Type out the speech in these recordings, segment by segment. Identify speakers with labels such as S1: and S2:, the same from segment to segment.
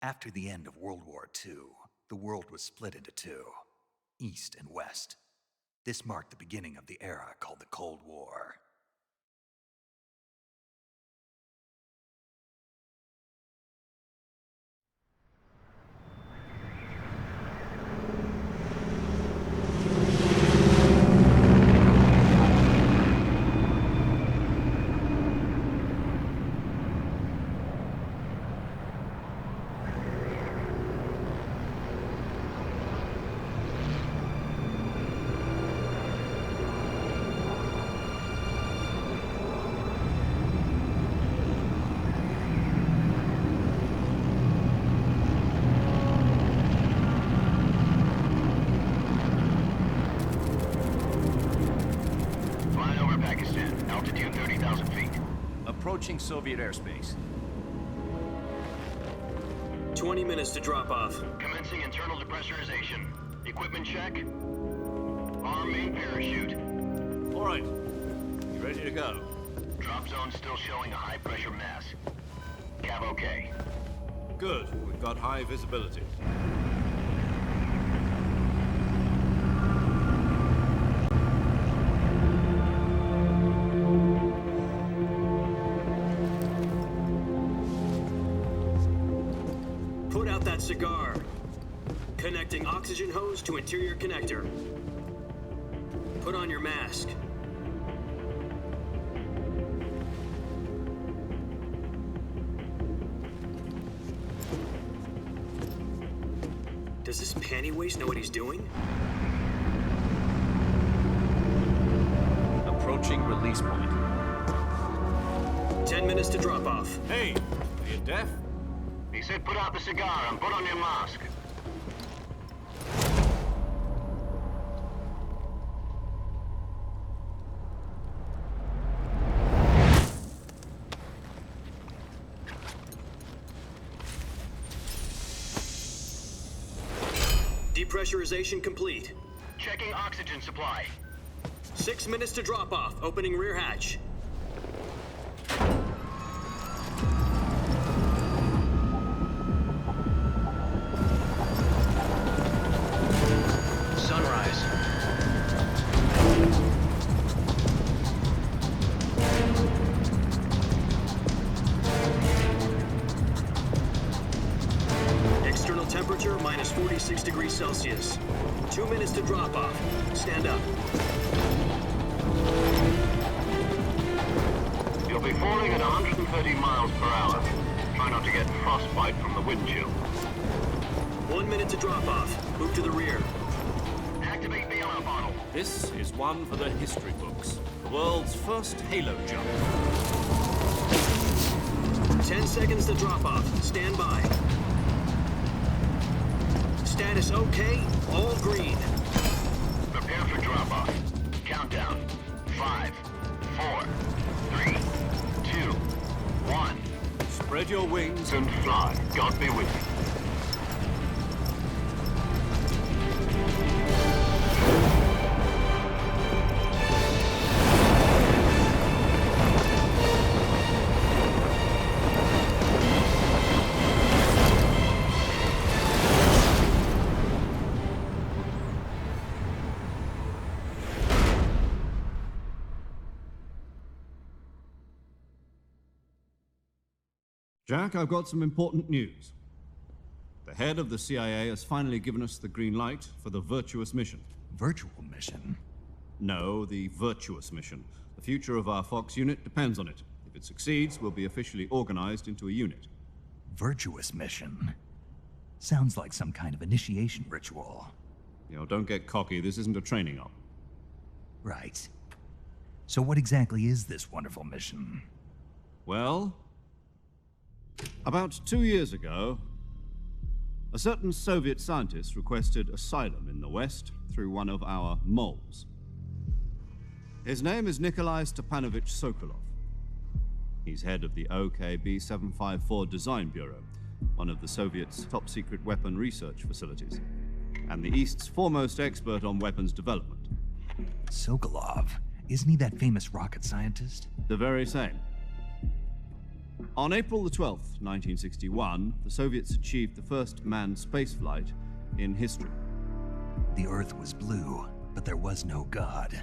S1: After the end of World War II, the world was split into two, East and West. This marked the beginning of the era called the Cold War.
S2: Altitude 30,000 feet.
S3: Approaching Soviet airspace.
S4: 20 minutes to drop off.
S2: Commencing internal depressurization. Equipment check. Arm main parachute.
S3: All right. You ready to go?
S2: Drop zone still showing a high pressure mass. Cav okay.
S3: Good. We've got high visibility.
S4: Put out that cigar. Connecting oxygen hose to interior connector. Put on your mask. Does this panty waste know what he's doing?
S3: Approaching release point.
S4: 10 minutes to drop off.
S3: Hey, are you deaf?
S2: He said put out the cigar and put on your mask.
S4: Depressurization complete.
S2: Checking oxygen supply.
S4: 6 minutes to drop off. Opening rear hatch.
S2: Sunrise.
S4: External temperature minus 46 degrees Celsius. 2 minutes to drop off. Stand up.
S2: You'll be falling at 130 miles per hour. Try not to get frostbite from the wind chill.
S4: 1 minute to drop off. Move to the rear.
S2: Activate the alarm bottle.
S3: This is one for the history books. The world's first halo jump.
S4: 10 seconds to drop off. Stand by. Status okay. All green.
S2: Prepare for drop-off. Countdown. 5, 4, 3, 2, 1.
S3: Spread your wings
S2: And fly. God be with you.
S5: Jack, I've got some important news. The head of the CIA has finally given us the green light for the virtuous mission.
S1: Virtual mission?
S5: No, the virtuous mission. The future of our Fox unit depends on it. If it succeeds, we'll be officially organized into a unit.
S1: Virtuous mission? Sounds like some kind of initiation ritual.
S5: Don't get cocky. This isn't a training op.
S1: Right. So what exactly is this wonderful mission?
S5: Well, about 2 years ago, a certain Soviet scientist requested asylum in the West through one of our moles. His name is Nikolai Stepanovich Sokolov. He's head of the OKB 754 Design Bureau, one of the Soviets' top-secret weapon research facilities, and the East's foremost expert on weapons development.
S1: Sokolov? Isn't he that famous rocket scientist?
S5: The very same. On April the 12th, 1961, the Soviets achieved the first manned spaceflight in history.
S1: The Earth was blue, but there was no God.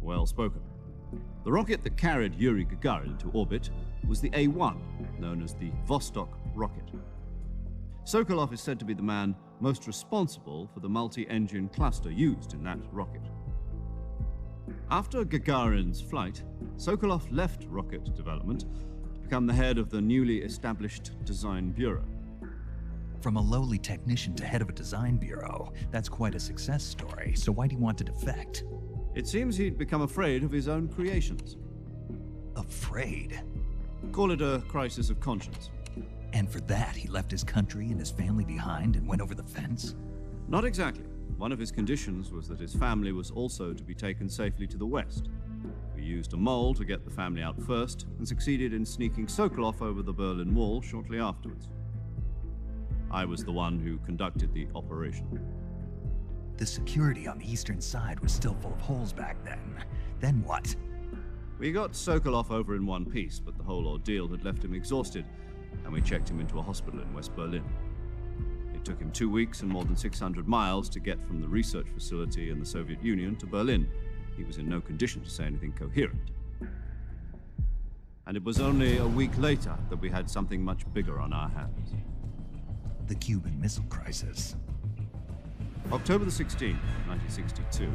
S5: Well spoken. The rocket that carried Yuri Gagarin to orbit was the A-1, known as the Vostok rocket. Sokolov is said to be the man most responsible for the multi-engine cluster used in that rocket. After Gagarin's flight, Sokolov left rocket development to become the head of the newly established Design Bureau.
S1: From a lowly technician to head of a design bureau, that's quite a success story, so why'd he want to defect?
S5: It seems he'd become afraid of his own creations.
S1: Afraid?
S5: Call it a crisis of conscience.
S1: And for that, he left his country and his family behind and went over the fence?
S5: Not exactly. One of his conditions was that his family was also to be taken safely to the west. We used a mole to get the family out first and succeeded in sneaking Sokolov over the Berlin Wall shortly afterwards. I was the one who conducted the operation.
S1: The security on the eastern side was still full of holes back then. Then what?
S5: We got Sokolov over in one piece, but the whole ordeal had left him exhausted, and we checked him into a hospital in West Berlin. It took him 2 weeks and more than 600 miles to get from the research facility in the Soviet Union to Berlin. He was in no condition to say anything coherent. And it was only a week later that we had something much bigger on our hands.
S1: The Cuban Missile Crisis.
S5: October the 16th, 1962,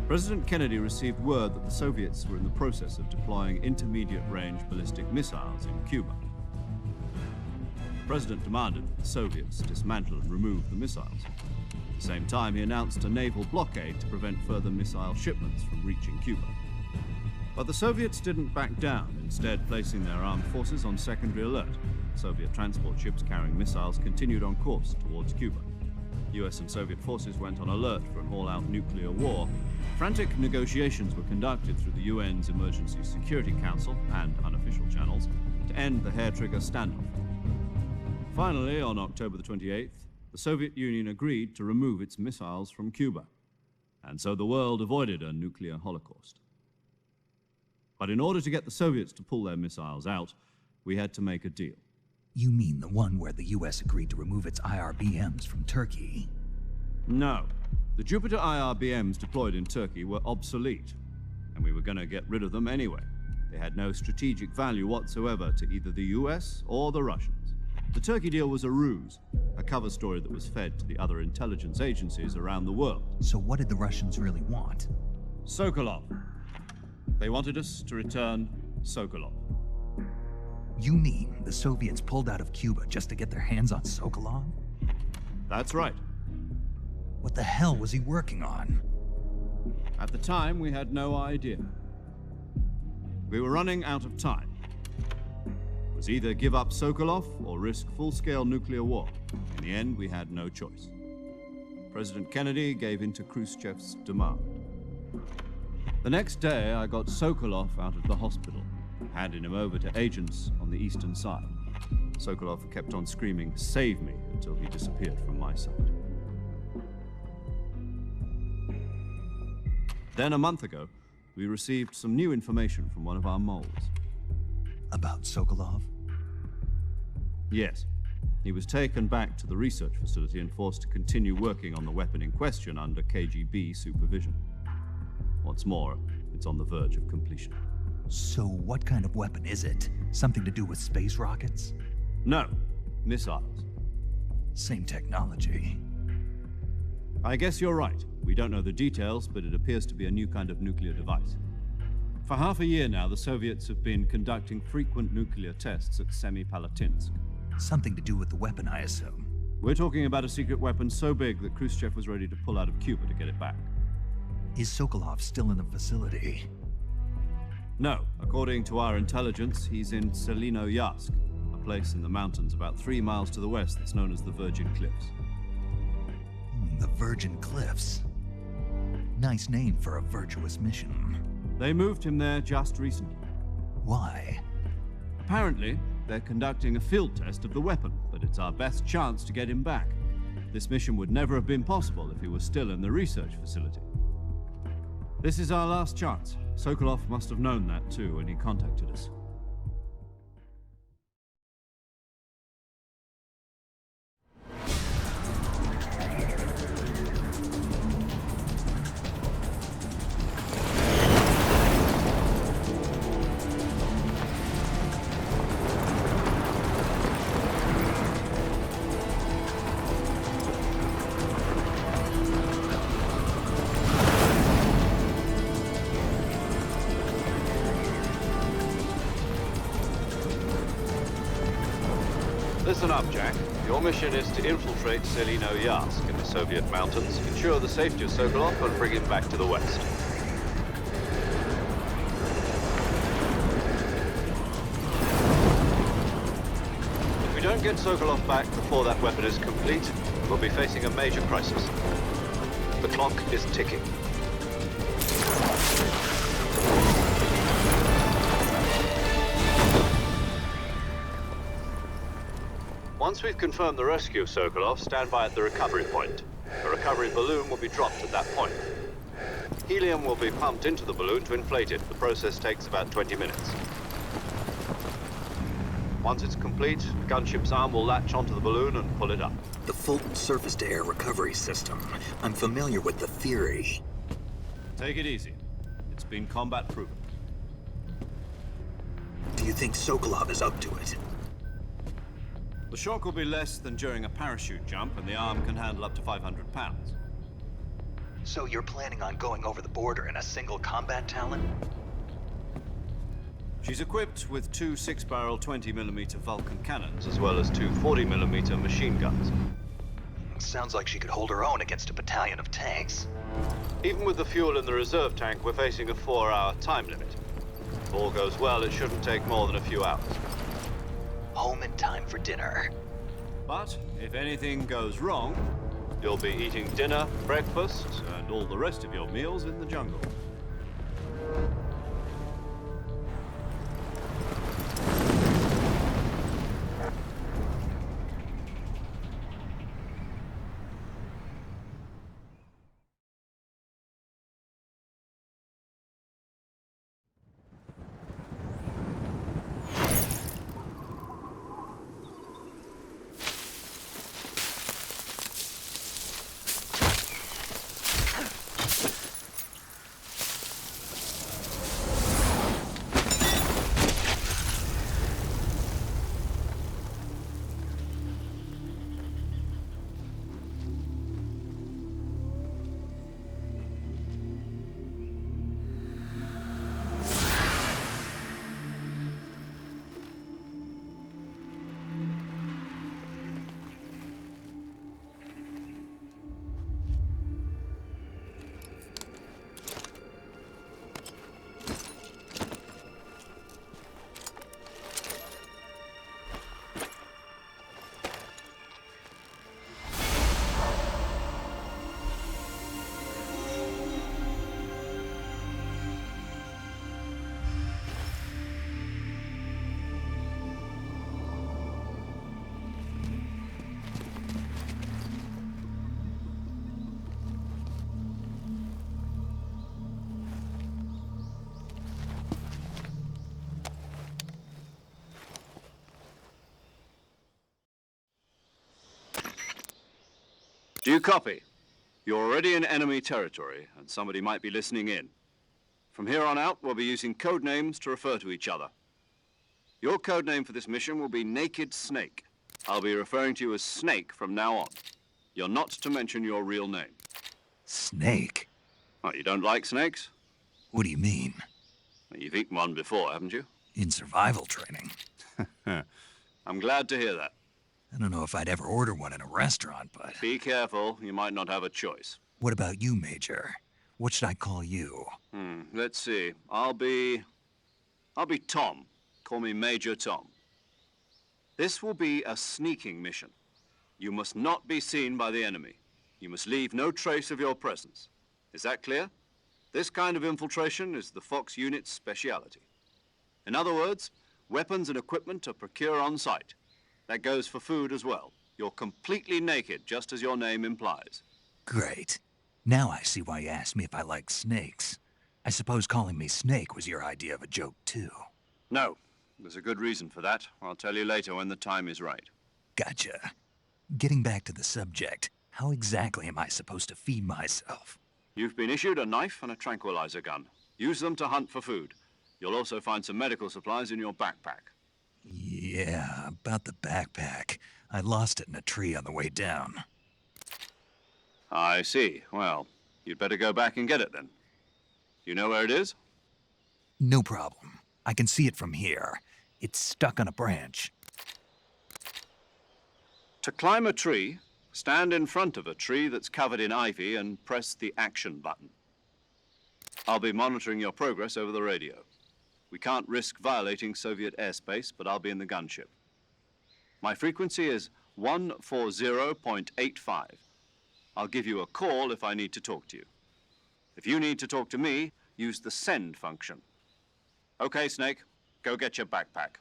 S5: President Kennedy received word that the Soviets were in the process of deploying intermediate-range ballistic missiles in Cuba. The President demanded that the Soviets dismantle and remove the missiles. At the same time, he announced a naval blockade to prevent further missile shipments from reaching Cuba. But the Soviets didn't back down, instead placing their armed forces on secondary alert. Soviet transport ships carrying missiles continued on course towards Cuba. US and Soviet forces went on alert for an all-out nuclear war. Frantic negotiations were conducted through the UN's Emergency Security Council and unofficial channels to end the hair-trigger standoff. Finally, on October the 28th, the Soviet Union agreed to remove its missiles from Cuba, and so the world avoided a nuclear holocaust. But in order to get the Soviets to pull their missiles out, we had to make a deal.
S1: You mean the one where the US agreed to remove its IRBMs from Turkey?
S5: No. The Jupiter IRBMs deployed in Turkey were obsolete, and we were going to get rid of them anyway. They had no strategic value whatsoever to either the US or the Russians. The Turkey deal was a ruse, a cover story that was fed to the other intelligence agencies around the world.
S1: So what did the Russians really want?
S5: Sokolov. They wanted us to return Sokolov.
S1: You mean the Soviets pulled out of Cuba just to get their hands on Sokolov?
S5: That's right.
S1: What the hell was he working on?
S5: At the time, we had no idea. We were running out of time. It was either give up Sokolov or risk full-scale nuclear war. In the end, we had no choice. President Kennedy gave in to Khrushchev's demand. The next day, I got Sokolov out of the hospital, handing him over to agents on the eastern side. Sokolov kept on screaming, "Save me," until he disappeared from my sight. Then a month ago, we received some new information from one of our moles.
S1: About Sokolov?
S5: Yes. He was taken back to the research facility and forced to continue working on the weapon in question under KGB supervision. What's more, it's on the verge of completion.
S1: So what kind of weapon is it? Something to do with space rockets?
S5: No, missiles.
S1: Same technology.
S5: I guess you're right. We don't know the details, but it appears to be a new kind of nuclear device. For half a year now, the Soviets have been conducting frequent nuclear tests at Semipalatinsk.
S1: Something to do with the weapon, I assume.
S5: We're talking about a secret weapon so big that Khrushchev was ready to pull out of Cuba to get it back.
S1: Is Sokolov still in the facility?
S5: No. According to our intelligence, he's in Selinoyarsk, a place in the mountains about 3 miles to the west that's known as the Virgin Cliffs.
S1: The Virgin Cliffs. Nice name for a virtuous mission.
S5: They moved him there just recently.
S1: Why?
S5: Apparently, they're conducting a field test of the weapon, but it's our best chance to get him back. This mission would never have been possible if he was still in the research facility. This is our last chance. Sokolov must have known that too when he contacted us. Listen up, Jack. Your mission is to infiltrate Selino-Yarsk in the Soviet mountains, ensure the safety of Sokolov, and bring him back to the West. If we don't get Sokolov back before that weapon is complete, we'll be facing a major crisis. The clock is ticking. Once we've confirmed the rescue of Sokolov, stand by at the recovery point. A recovery balloon will be dropped at that point. Helium will be pumped into the balloon to inflate it. The process takes about 20 minutes. Once it's complete, the gunship's arm will latch onto the balloon and pull it up.
S6: The Fulton surface-to-air recovery system. I'm familiar with the theory.
S5: Take it easy. It's been combat-proven.
S6: Do you think Sokolov is up to it?
S5: The shock will be less than during a parachute jump, and the arm can handle up to 500 pounds.
S1: So you're planning on going over the border in a single combat Talon?
S5: She's equipped with two 6-barrel 20mm Vulcan cannons, as well as two 40mm machine guns.
S1: Sounds like she could hold her own against a battalion of tanks.
S5: Even with the fuel in the reserve tank, we're facing a 4-hour time limit. If all goes well, it shouldn't take more than a few hours.
S1: Home in time for dinner.
S5: But if anything goes wrong, you'll be eating dinner, breakfast, and all the rest of your meals in the jungle. Do you copy? You're already in enemy territory, and somebody might be listening in. From here on out, we'll be using code names to refer to each other. Your code name for this mission will be Naked Snake. I'll be referring to you as Snake from now on. You're not to mention your real name.
S1: Snake?
S5: Oh, you don't like snakes?
S1: What do you mean?
S5: Well, you've eaten one before, haven't you?
S1: In survival training.
S5: I'm glad to hear that.
S1: I don't know if I'd ever order one in a restaurant, but...
S5: Be careful, you might not have a choice.
S1: What about you, Major? What should I call you?
S5: Let's see. I'll be Tom. Call me Major Tom. This will be a sneaking mission. You must not be seen by the enemy. You must leave no trace of your presence. Is that clear? This kind of infiltration is the Fox unit's speciality. In other words, weapons and equipment are procured on site. That goes for food as well. You're completely naked, just as your name implies.
S1: Great. Now I see why you asked me if I like snakes. I suppose calling me Snake was your idea of a joke, too.
S5: No. There's a good reason for that. I'll tell you later when the time is right.
S1: Gotcha. Getting back to the subject, how exactly am I supposed to feed myself?
S5: You've been issued a knife and a tranquilizer gun. Use them to hunt for food. You'll also find some medical supplies in your backpack.
S1: Yeah, about the backpack. I lost it in a tree on the way down.
S5: I see. Well, you'd better go back and get it then. You know where it is?
S1: No problem. I can see it from here. It's stuck on a branch.
S5: To climb a tree, stand in front of a tree that's covered in ivy and press the action button. I'll be monitoring your progress over the radio. We can't risk violating Soviet airspace, but I'll be in the gunship. My frequency is 140.85. I'll give you a call if I need to talk to you. If you need to talk to me, use the send function. Okay, Snake, go get your backpack.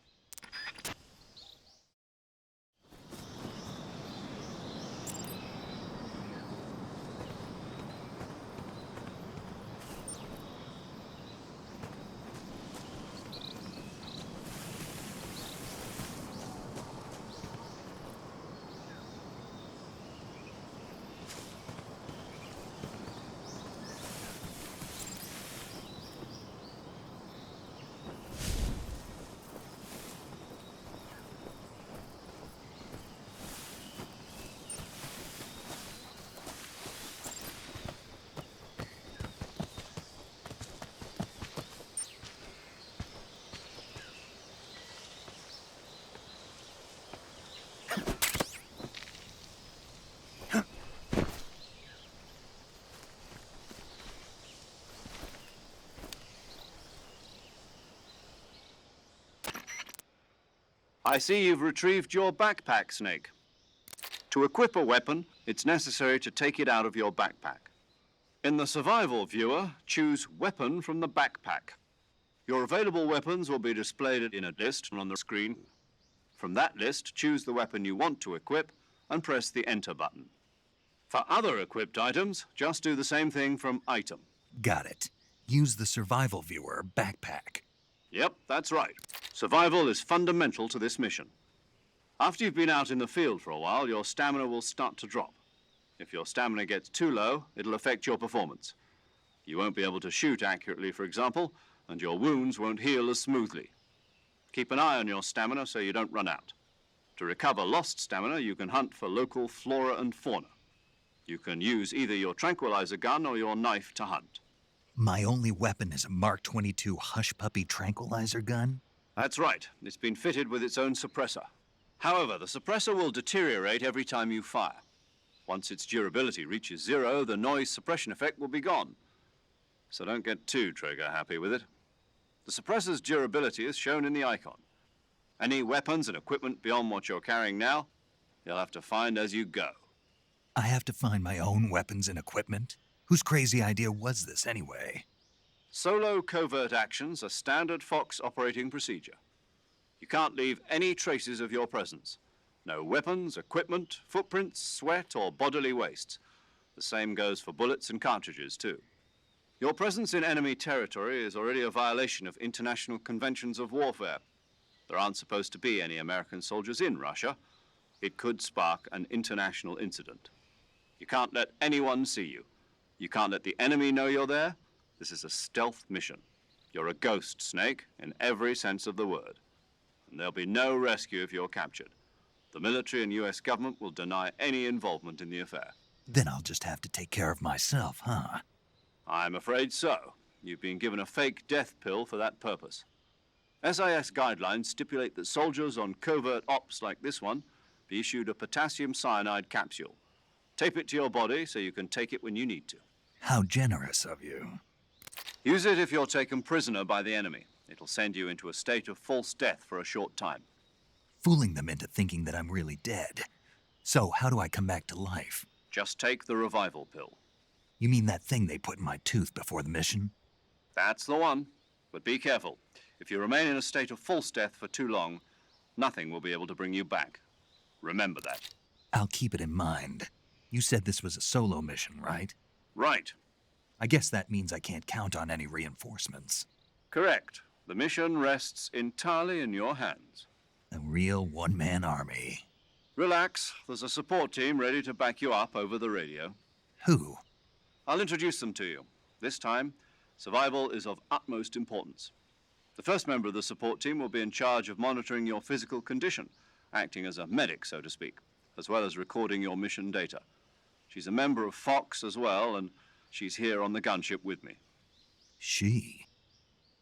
S5: I see you've retrieved your backpack, Snake. To equip a weapon, it's necessary to take it out of your backpack. In the survival viewer, choose Weapon from the backpack. Your available weapons will be displayed in a list on the screen. From that list, choose the weapon you want to equip and press the Enter button. For other equipped items, just do the same thing from Item.
S1: Got it. Use the survival viewer backpack.
S5: Yep, that's right. Survival is fundamental to this mission. After you've been out in the field for a while, your stamina will start to drop. If your stamina gets too low, it'll affect your performance. You won't be able to shoot accurately, for example, and your wounds won't heal as smoothly. Keep an eye on your stamina so you don't run out. To recover lost stamina, you can hunt for local flora and fauna. You can use either your tranquilizer gun or your knife to hunt.
S1: My only weapon is a Mark 22 Hush Puppy tranquilizer gun?
S5: That's right. It's been fitted with its own suppressor. However, the suppressor will deteriorate every time you fire. Once its durability reaches 0, the noise suppression effect will be gone. So don't get too trigger-happy with it. The suppressor's durability is shown in the icon. Any weapons and equipment beyond what you're carrying now, you'll have to find as you go.
S1: I have to find my own weapons and equipment? Whose crazy idea was this anyway?
S5: Solo covert actions are standard Fox operating procedure. You can't leave any traces of your presence. No weapons, equipment, footprints, sweat, or bodily wastes. The same goes for bullets and cartridges, too. Your presence in enemy territory is already a violation of international conventions of warfare. There aren't supposed to be any American soldiers in Russia. It could spark an international incident. You can't let anyone see you. You can't let the enemy know you're there. This is a stealth mission. You're a ghost, Snake, in every sense of the word. And there'll be no rescue if you're captured. The military and US government will deny any involvement in the affair.
S1: Then I'll just have to take care of myself, huh?
S5: I'm afraid so. You've been given a fake death pill for that purpose. SIS guidelines stipulate that soldiers on covert ops like this one be issued a potassium cyanide capsule. Tape it to your body so you can take it when you need to.
S1: How generous of you.
S5: Use it if you're taken prisoner by the enemy. It'll send you into a state of false death for a short time.
S1: Fooling them into thinking that I'm really dead. So how do I come back to life?
S5: Just take the revival pill.
S1: You mean that thing they put in my tooth before the mission?
S5: That's the one. But be careful. If you remain in a state of false death for too long, nothing will be able to bring you back. Remember that.
S1: I'll keep it in mind. You said this was a solo mission, right?
S5: Right.
S1: I guess that means I can't count on any reinforcements.
S5: Correct. The mission rests entirely in your hands.
S1: A real one-man army.
S5: Relax. There's a support team ready to back you up over the radio.
S1: Who?
S5: I'll introduce them to you. This time, survival is of utmost importance. The first member of the support team will be in charge of monitoring your physical condition, acting as a medic, so to speak, as well as recording your mission data. She's a member of Fox as well, and she's here on the gunship with me.
S1: She?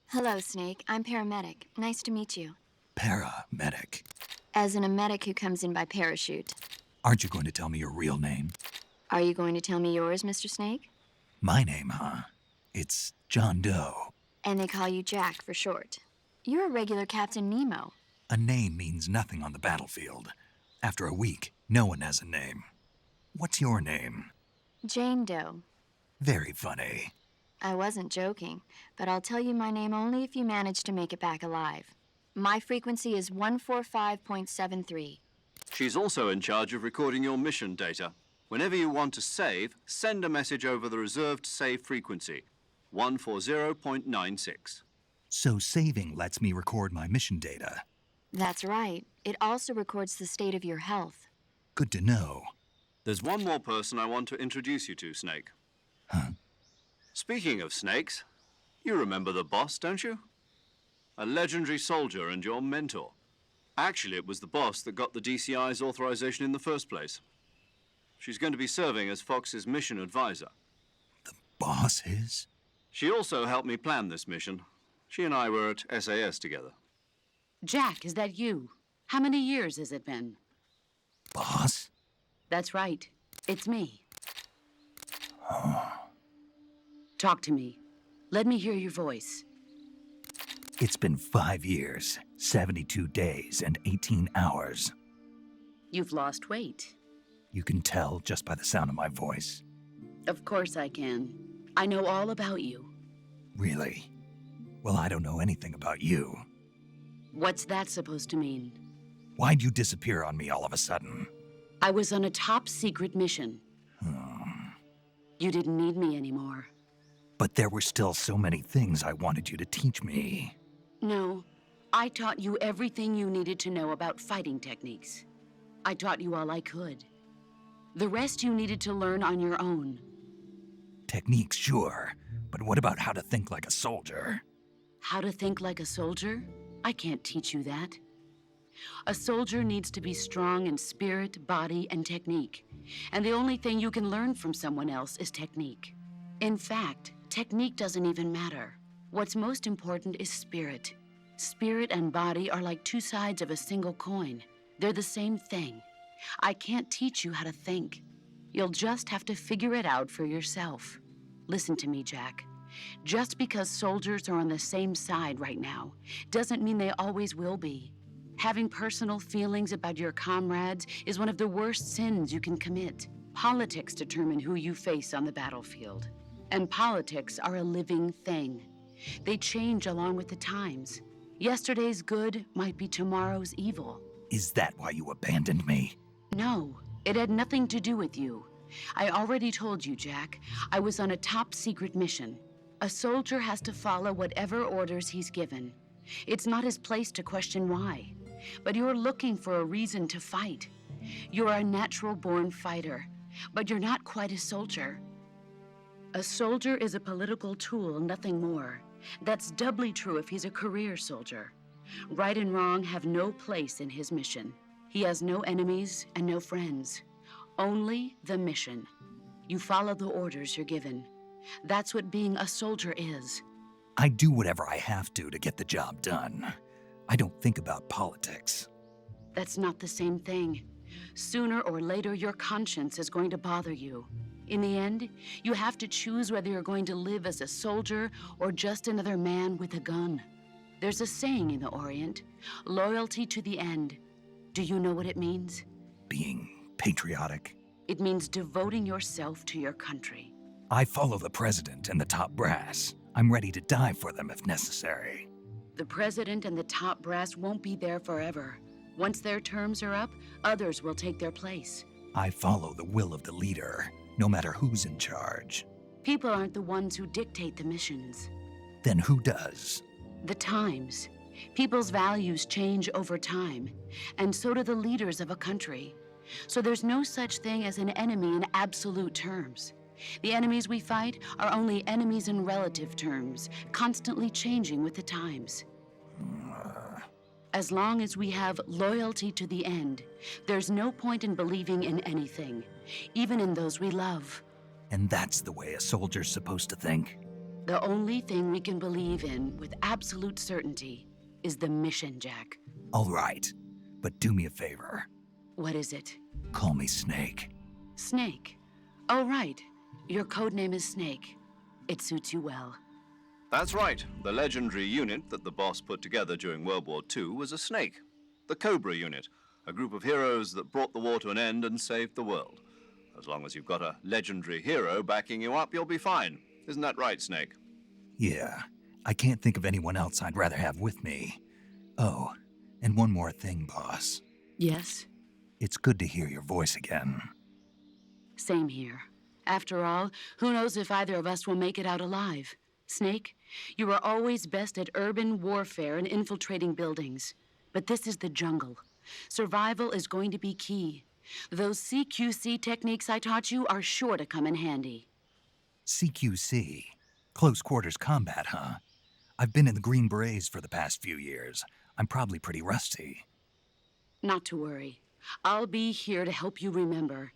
S7: Hello, Snake. I'm paramedic. Nice to meet you.
S1: Paramedic.
S7: As in a medic who comes in by parachute.
S1: Aren't you going to tell me your real name?
S7: Are you going to tell me yours, Mr. Snake?
S1: My name, huh? It's John Doe.
S7: And they call you Jack for short. You're a regular Captain Nemo.
S1: A name means nothing on the battlefield. After a week, no one has a name. What's your name?
S7: Jane Doe.
S1: Very funny.
S7: I wasn't joking, but I'll tell you my name only if you manage to make it back alive. My frequency is 145.73.
S3: She's also in charge of recording your mission data. Whenever you want to save, send a message over the reserved save frequency, 140.96.
S1: So saving lets me record my mission data.
S7: That's right. It also records the state of your health.
S1: Good to know.
S3: There's one more person I want to introduce you to, Snake.
S1: Huh?
S3: Speaking of snakes, you remember the boss, don't you? A legendary soldier and your mentor. Actually, it was the boss that got the DCI's authorization in the first place. She's going to be serving as Fox's mission advisor.
S1: The boss is?
S3: She also helped me plan this mission. She and I were at SAS together.
S8: Jack, is that you? How many years has it been?
S1: Boss?
S8: That's right. It's me. Talk to me. Let me hear your voice.
S1: It's been 5 years, 72 days, and 18 hours.
S8: You've lost weight.
S1: You can tell just by the sound of my voice.
S8: Of course I can. I know all about you.
S1: Really? Well, I don't know anything about you.
S8: What's that supposed to mean?
S1: Why'd you disappear on me all of a sudden?
S8: I was on a top-secret mission. You didn't need me anymore.
S1: But there were still so many things I wanted you to teach me.
S8: No, I taught you everything you needed to know about fighting techniques. I taught you all I could. The rest you needed to learn on your own.
S1: Techniques, sure. But what about how to think like a soldier?
S8: How to think like a soldier? I can't teach you that. A soldier needs to be strong in spirit, body, and technique. And the only thing you can learn from someone else is technique. In fact, technique doesn't even matter. What's most important is spirit. Spirit and body are like two sides of a single coin. They're the same thing. I can't teach you how to think. You'll just have to figure it out for yourself. Listen to me, Jack. Just because soldiers are on the same side right now doesn't mean they always will be. Having personal feelings about your comrades is one of the worst sins you can commit. Politics determine who you face on the battlefield. And politics are a living thing. They change along with the times. Yesterday's good might be tomorrow's evil.
S1: Is that why you abandoned me?
S8: No, it had nothing to do with you. I already told you, Jack. I was on a top-secret mission. A soldier has to follow whatever orders he's given. It's not his place to question why. But you're looking for a reason to fight. You're a natural-born fighter, but you're not quite a soldier. A soldier is a political tool, nothing more. That's doubly true if he's a career soldier. Right and wrong have no place in his mission. He has no enemies and no friends. Only the mission. You follow the orders you're given. That's what being a soldier is.
S1: I do whatever I have to get the job done. I don't think about politics.
S8: That's not the same thing. Sooner or later, your conscience is going to bother you. In the end, you have to choose whether you're going to live as a soldier or just another man with a gun. There's a saying in the Orient, loyalty to the end. Do you know what it means?
S1: Being patriotic.
S8: It means devoting yourself to your country.
S1: I follow the president and the top brass. I'm ready to die for them if necessary.
S8: The president and the top brass won't be there forever. Once their terms are up, others will take their place.
S1: I follow the will of the leader, no matter who's in charge.
S8: People aren't the ones who dictate the missions.
S1: Then who does?
S8: The times. People's values change over time, and so do the leaders of a country. So there's no such thing as an enemy in absolute terms. The enemies we fight are only enemies in relative terms, constantly changing with the times. As long as we have loyalty to the end, there's no point in believing in anything, even in those we love.
S1: And that's the way a soldier's supposed to think?
S8: The only thing we can believe in with absolute certainty is the mission, Jack.
S1: All right, but do me a favor.
S8: What is it?
S1: Call me Snake.
S8: Snake. Oh, right. Your code name is Snake. It suits you well.
S3: That's right. The legendary unit that the boss put together during World War II was a snake. The Cobra unit, a group of heroes that brought the war to an end and saved the world. As long as you've got a legendary hero backing you up, you'll be fine. Isn't that right, Snake?
S1: Yeah, I can't think of anyone else I'd rather have with me. Oh, and one more thing, boss.
S8: Yes?
S1: It's good to hear your voice again.
S8: Same here. After all, who knows if either of us will make it out alive? Snake, you are always best at urban warfare and infiltrating buildings. But this is the jungle. Survival is going to be key. Those CQC techniques I taught you are sure to come in handy.
S1: CQC? Close quarters combat, huh? I've been in the Green Berets for the past few years. I'm probably pretty rusty.
S8: Not to worry. I'll be here to help you remember.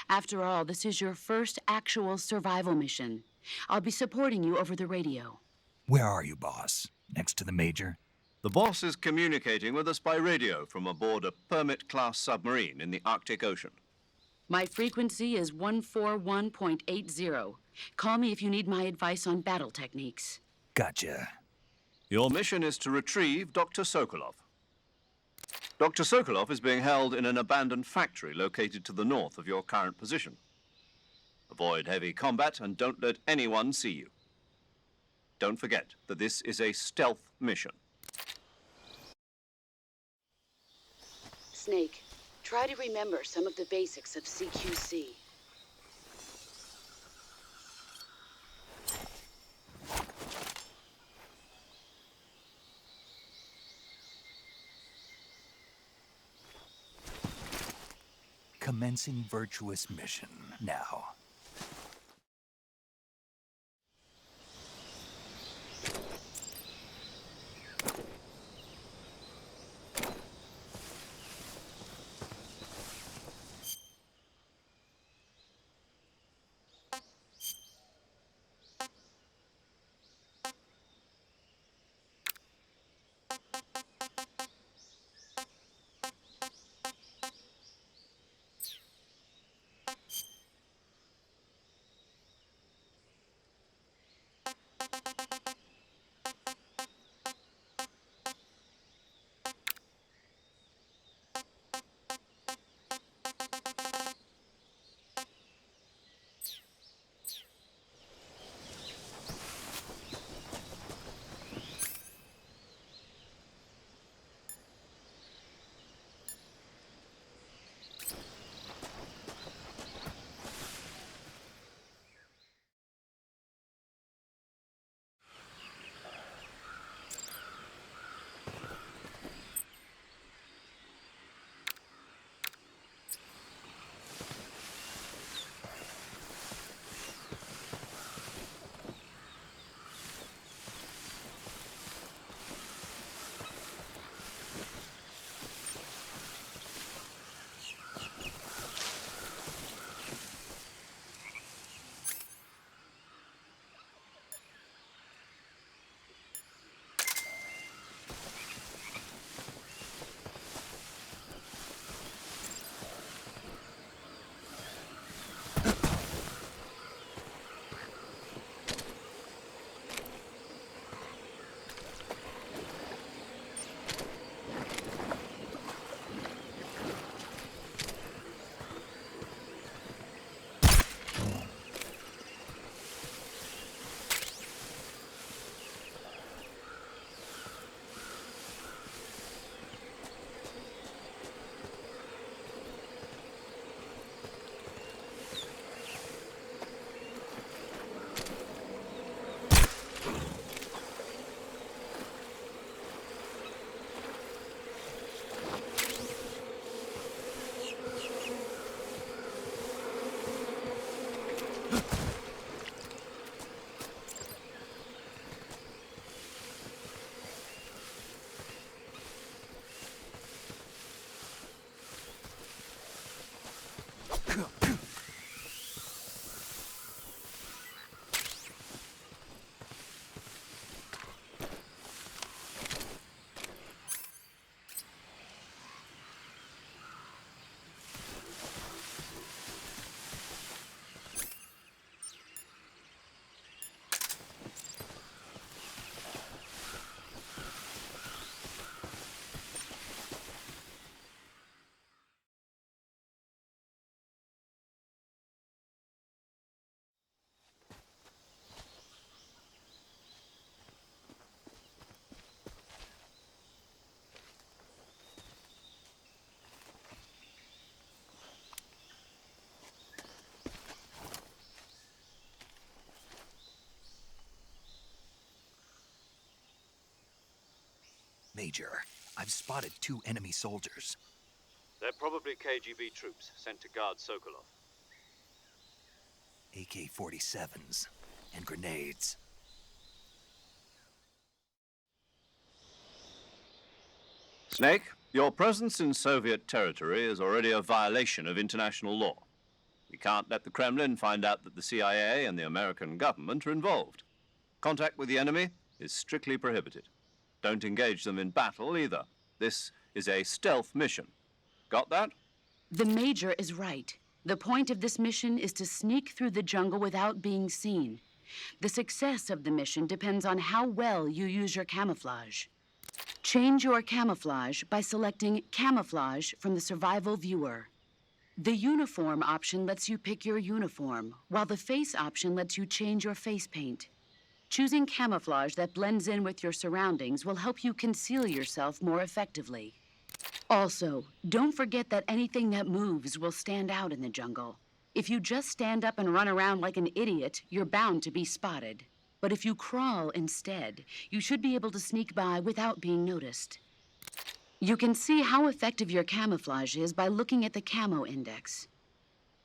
S8: After all, this is your first actual survival mission. I'll be supporting you over the radio.
S1: Where are you, boss? Next to the Major?
S3: The boss is communicating with us by radio from aboard a Permit-class submarine in the Arctic Ocean.
S8: My frequency is 141.80. Call me if you need my advice on battle techniques.
S1: Gotcha.
S3: Your mission is to retrieve Dr. Sokolov. Dr. Sokolov is being held in an abandoned factory located to the north of your current position. Avoid heavy combat and don't let anyone see you. Don't forget that this is a stealth mission.
S8: Snake, try to remember some of the basics of CQC.
S1: Commencing virtuous mission now. Major. I've spotted 2 enemy soldiers.
S3: They're probably KGB troops sent to guard Sokolov.
S1: AK-47s and grenades.
S3: Snake, your presence in Soviet territory is already a violation of international law. We can't let the Kremlin find out that the CIA and the American government are involved. Contact with the enemy is strictly prohibited. Don't engage them in battle either. This is a stealth mission. Got that?
S8: The Major is right. The point of this mission is to sneak through the jungle without being seen. The success of the mission depends on how well you use your camouflage. Change your camouflage by selecting Camouflage from the Survival Viewer. The Uniform option lets you pick your uniform, while the Face option lets you change your face paint. Choosing camouflage that blends in with your surroundings will help you conceal yourself more effectively. Also, don't forget that anything that moves will stand out in the jungle. If you just stand up and run around like an idiot, you're bound to be spotted. But if you crawl instead, you should be able to sneak by without being noticed. You can see how effective your camouflage is by looking at the Camo Index.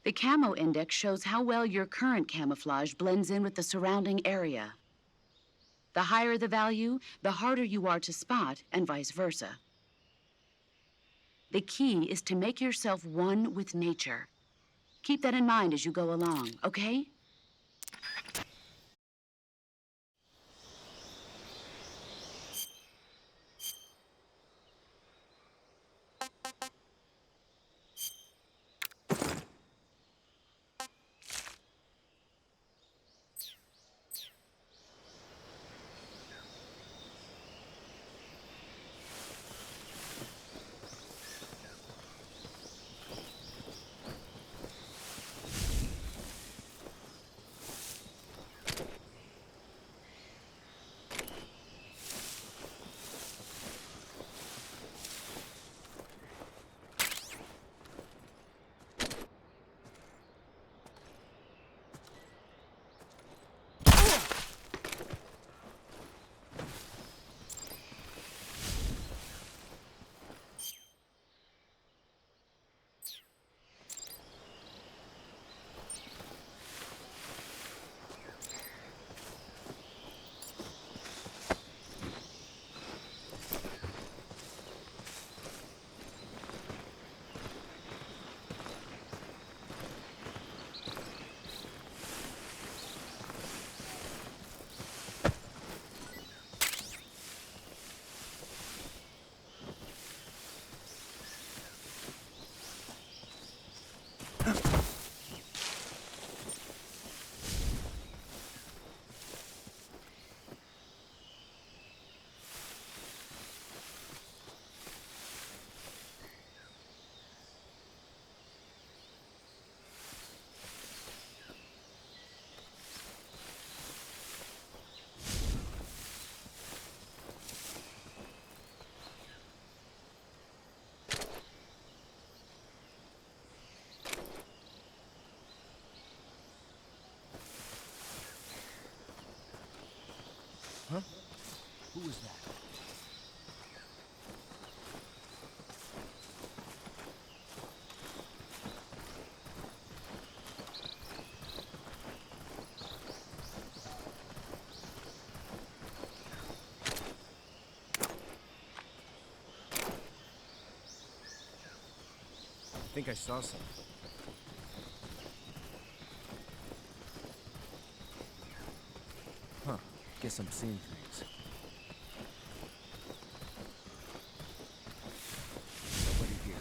S8: The Camo Index shows how well your current camouflage blends in with the surrounding area. The higher the value, the harder you are to spot, and vice versa. The key is to make yourself one with nature. Keep that in mind as you go along, okay?
S9: Who was that? I think I saw some. Huh. Guess I'm seeing things. Nobody here.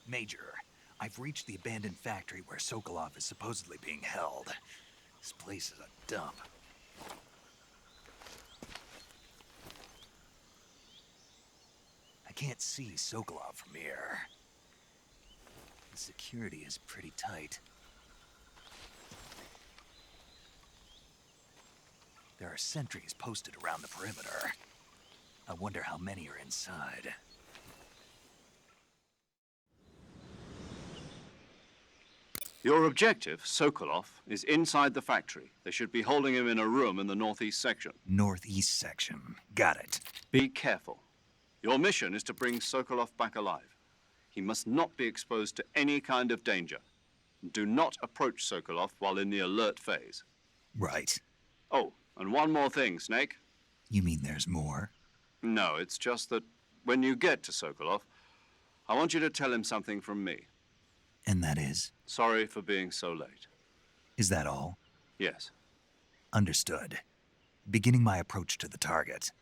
S1: Major, I've reached the abandoned factory where Sokolov is supposedly being held. This place is a dump. I can't see Sokolov from here. The security is pretty tight. There are sentries posted around the perimeter. I wonder how many are inside.
S3: Your objective, Sokolov, is inside the factory. They should be holding him in a room in the northeast section.
S1: Northeast section. Got it.
S3: Be careful. Your mission is to bring Sokolov back alive. He must not be exposed to any kind of danger. Do not approach Sokolov while in the alert phase.
S1: Right.
S3: Oh, and one more thing, Snake.
S1: You mean there's more?
S3: No, it's just that when you get to Sokolov, I want you to tell him something from me.
S1: And that is?
S3: Sorry for being so late.
S1: Is that all?
S3: Yes.
S1: Understood. Beginning my approach to the target.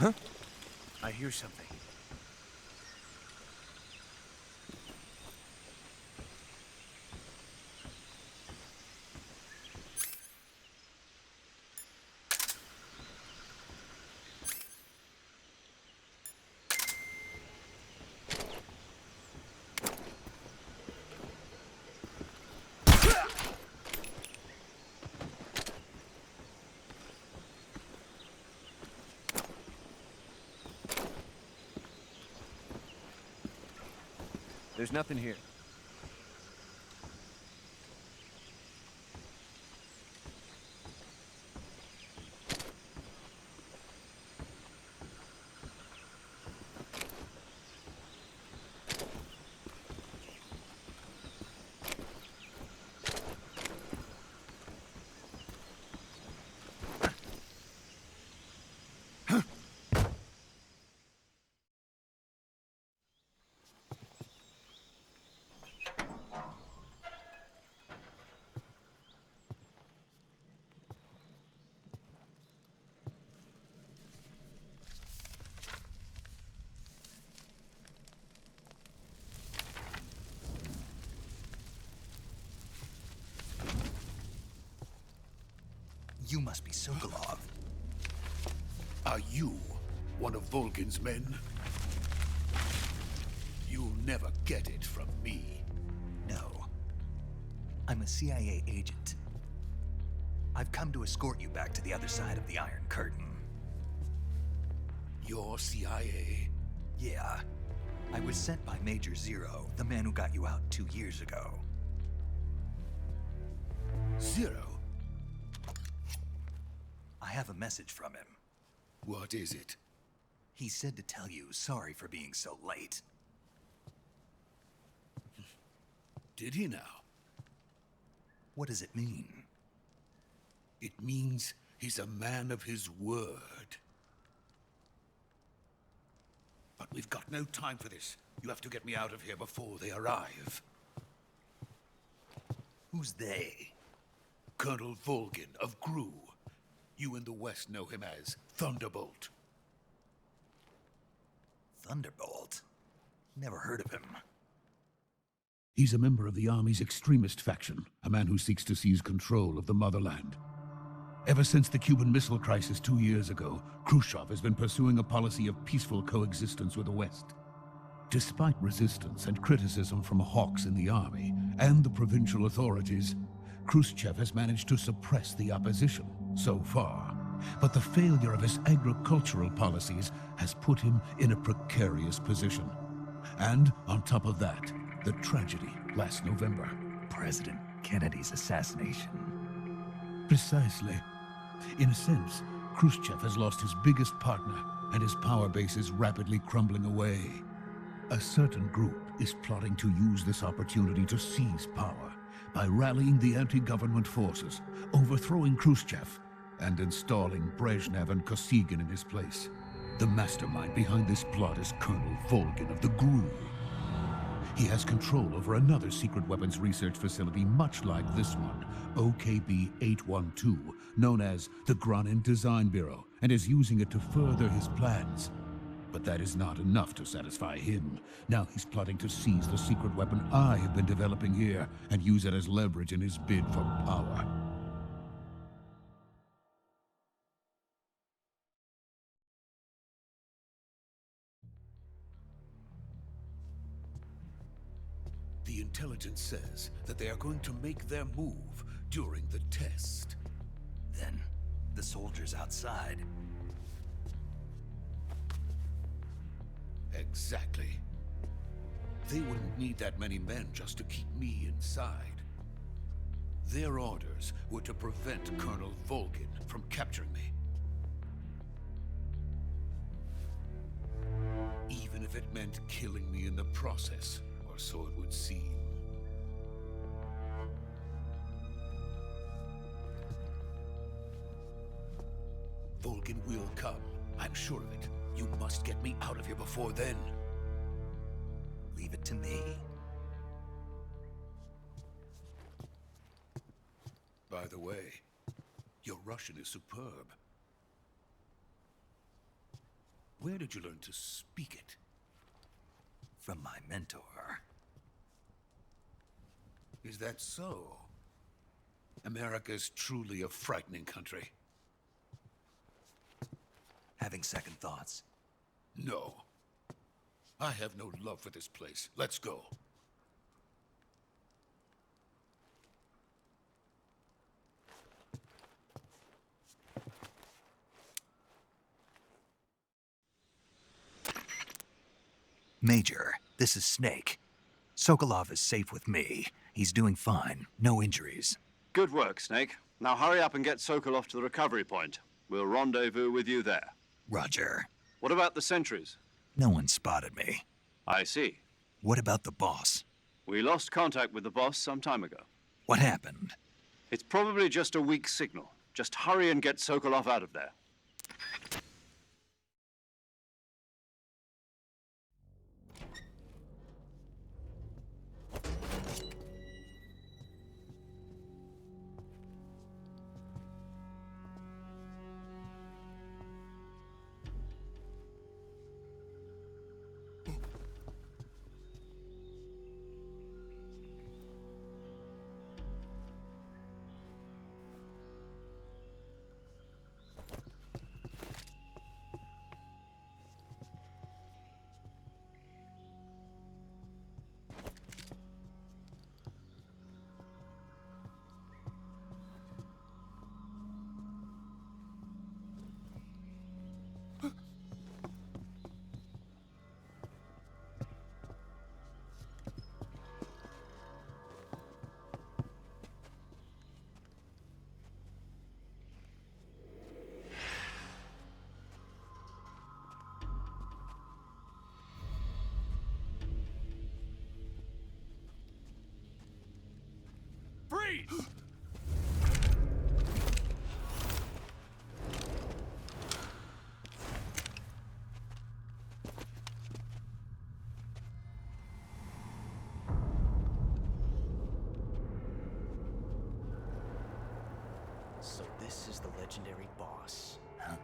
S9: Huh? I hear something. There's nothing here.
S1: You must be Sokolov.
S10: Are you one of Volgin's men? You'll never get it from me.
S1: No. I'm a CIA agent. I've come to escort you back to the other side of the Iron Curtain.
S10: You're CIA?
S1: Yeah. I was sent by Major Zero, the man who got you out 2 years ago.
S10: Zero?
S1: I have a message from him.
S10: What is it?
S1: He said to tell you sorry for being so late.
S10: Did he now?
S1: What does it mean?
S10: It means he's a man of his word. But we've got no time for this. You have to get me out of here before they arrive.
S1: Who's they?
S10: Colonel Volgin of GRU. You in the West know him as Thunderbolt.
S1: Thunderbolt? Never heard of him.
S10: He's a member of the Army's extremist faction, a man who seeks to seize control of the motherland. Ever since the Cuban Missile Crisis 2 years ago, Khrushchev has been pursuing a policy of peaceful coexistence with the West. Despite resistance and criticism from hawks in the army and the provincial authorities, Khrushchev has managed to suppress the opposition so far. But the failure of his agricultural policies has put him in a precarious position. And on top of that, the tragedy last November.
S1: President Kennedy's assassination.
S10: Precisely. In a sense, Khrushchev has lost his biggest partner, and his power base is rapidly crumbling away. A certain group is plotting to use this opportunity to seize power by rallying the anti-government forces, overthrowing Khrushchev, and installing Brezhnev and Kosygin in his place. The mastermind behind this plot is Colonel Volgin of the GRU. He has control over another secret weapons research facility much like this one, OKB-812, known as the Granin Design Bureau, and is using it to further his plans. But that is not enough to satisfy him. Now he's plotting to seize the secret weapon I have been developing here and use it as leverage in his bid for power. The intelligence says that they are going to make their move during the test.
S1: Then, the soldiers outside.
S10: Exactly. They wouldn't need that many men just to keep me inside. Their orders were to prevent Colonel Volgin from capturing me. Even if it meant killing me in the process, or so it would seem. Volgin will come. I'm sure of it. You must get me out of here before then.
S1: Leave it to me.
S10: By the way, your Russian is superb. Where did you learn to speak it?
S1: From my mentor.
S10: Is that so? America's truly a frightening country.
S1: Having second thoughts?
S10: No. I have no love for this place. Let's go.
S1: Major, this is Snake. Sokolov is safe with me. He's doing fine. No injuries.
S3: Good work, Snake. Now hurry up and get Sokolov to the recovery point. We'll rendezvous with you there.
S1: Roger.
S3: What about the sentries?
S1: No one spotted me.
S3: I see.
S1: What about the boss?
S3: We lost contact with the boss some time ago.
S1: What happened?
S3: It's probably just a weak signal. Just hurry and get Sokolov out of there.
S9: Please.
S11: So this is the legendary boss.
S1: Huh?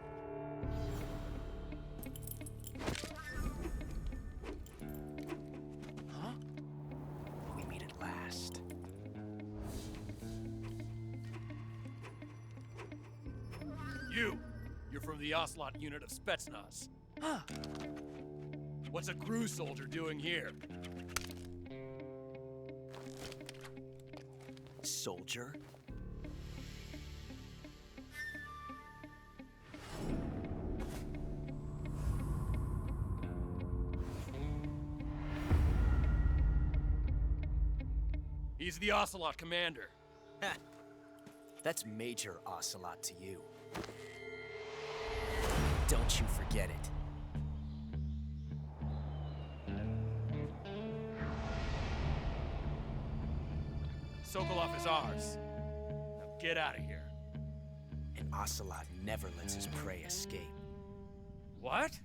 S11: Huh? We meet at last.
S9: You're from the Ocelot unit of Spetsnaz. Huh. What's a GRU soldier doing here?
S11: Soldier?
S9: He's the Ocelot commander.
S11: Ha! That's Major Ocelot to you. Don't you forget it.
S9: Sokolov is ours. Now get out of here.
S11: And Ocelot never lets his prey escape.
S9: What?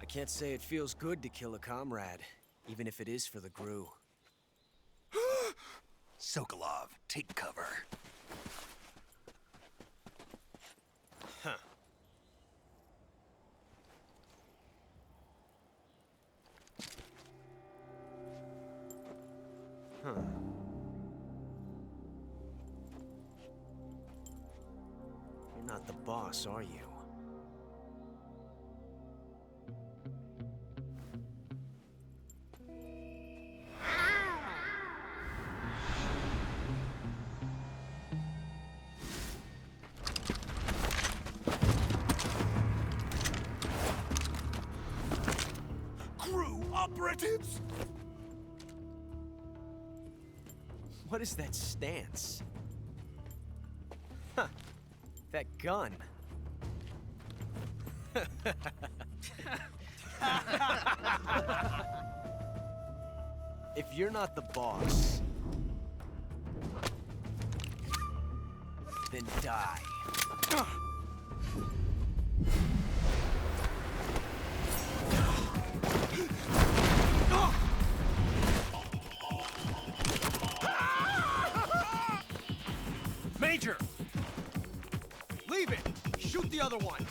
S11: I can't say it feels good to kill a comrade, even if it is for the GRU.
S1: Sokolov, take cover.
S11: Huh. Huh. You're not the boss, are you?
S1: GRU operatives!
S11: What is that stance? Huh. That gun. If you're not the boss, then die.
S9: Major!
S11: Leave it! Shoot the other one!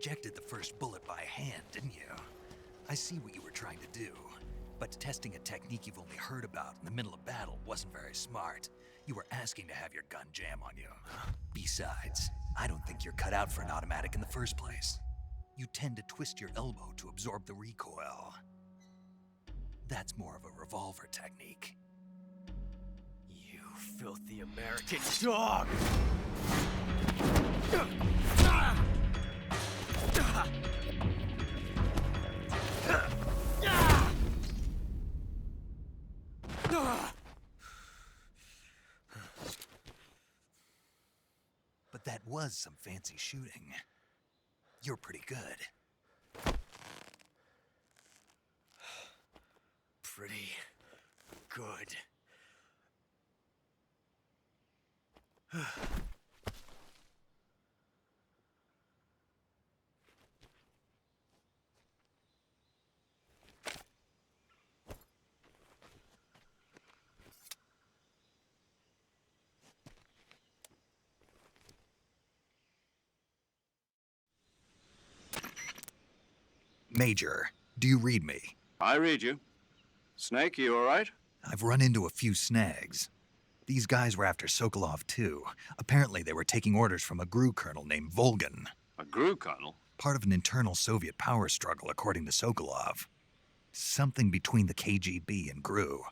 S1: ejected the first bullet by hand, didn't you? I see what you were trying to do, but testing a technique you've only heard about in the middle of battle wasn't very smart. You were asking to have your gun jam on you. Besides, I don't think you're cut out for an automatic in the first place. You tend to twist your elbow to absorb the recoil. That's more of a revolver technique.
S11: You filthy American dog!
S1: But that was some fancy shooting. You're pretty good.
S11: Pretty good.
S1: Major, do you read me?
S3: I read you. Snake, you all right?
S1: I've run into a few snags. These guys were after Sokolov too. Apparently they were taking orders from a GRU colonel named Volgan.
S3: A GRU colonel?
S1: Part of an internal Soviet power struggle, according to Sokolov. Something between the KGB and GRU.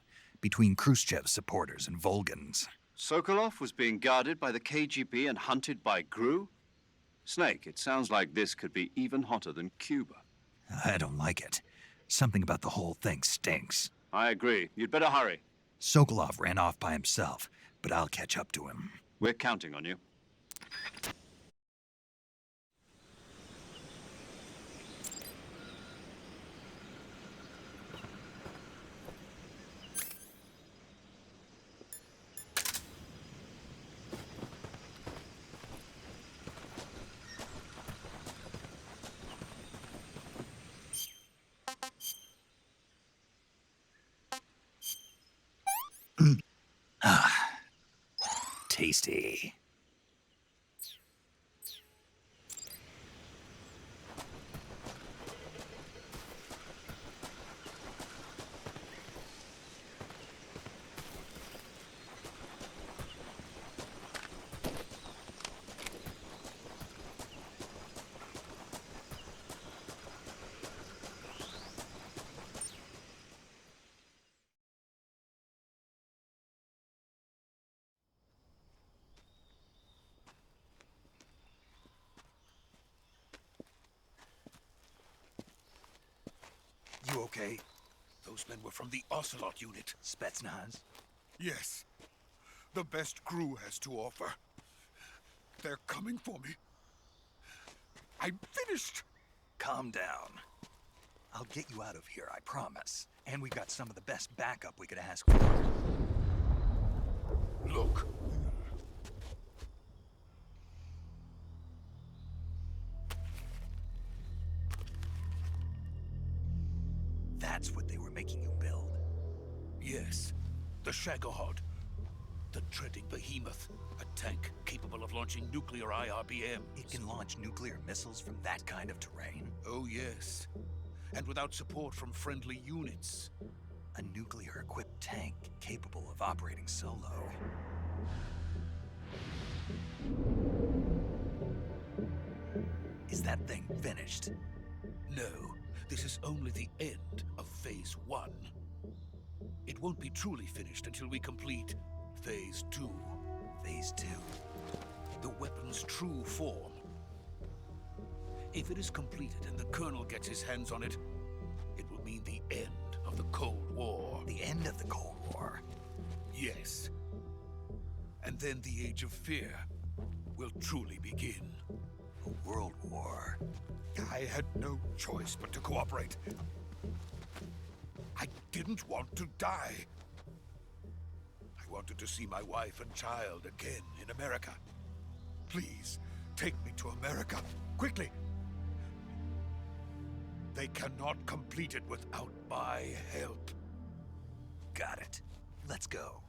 S1: Between Khrushchev's supporters and Volgan's.
S3: Sokolov was being guarded by the KGB and hunted by GRU? Snake, it sounds like this could be even hotter than Cuba.
S1: I don't like it. Something about the whole thing stinks.
S3: I agree. You'd better hurry.
S1: Sokolov ran off by himself, but I'll catch up to him.
S3: We're counting on you.
S1: Tasty. You okay?
S10: Those men were from the Ocelot unit.
S1: Spetsnaz?
S10: Yes. The best GRU has to offer. They're coming for me. I'm finished.
S1: Calm down. I'll get you out of here, I promise. And we've got some of the best backup we could ask for.
S10: Look.
S1: That's what they were making you build?
S10: Yes. The Shagohod. The dreading behemoth. A tank capable of launching nuclear IRBMs.
S1: It can launch nuclear missiles from that kind of terrain?
S10: Oh, yes. And without support from friendly units.
S1: A nuclear-equipped tank capable of operating solo. Is that thing finished?
S10: No. This is only the end of Phase 1. It won't be truly finished until we complete Phase 2.
S1: Phase 2?
S10: The weapon's true form. If it is completed and the Colonel gets his hands on it, it will mean the end of the Cold War.
S1: The end of the Cold War?
S10: Yes. And then the Age of Fear will truly begin.
S1: A world war?
S10: I had no choice but to cooperate. I didn't want to die. I wanted to see my wife and child again in America. Please, take me to America, quickly. They cannot complete it without my help.
S1: Got it. Let's go.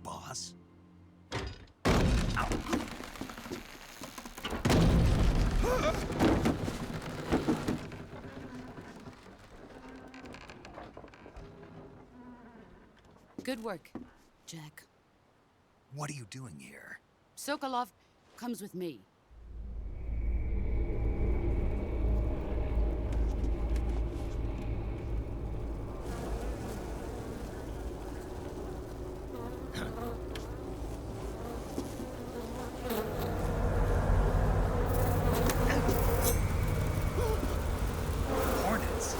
S1: Boss?
S8: Good work, Jack.
S1: What are you doing here?
S8: Sokolov comes with me.
S1: Hornets?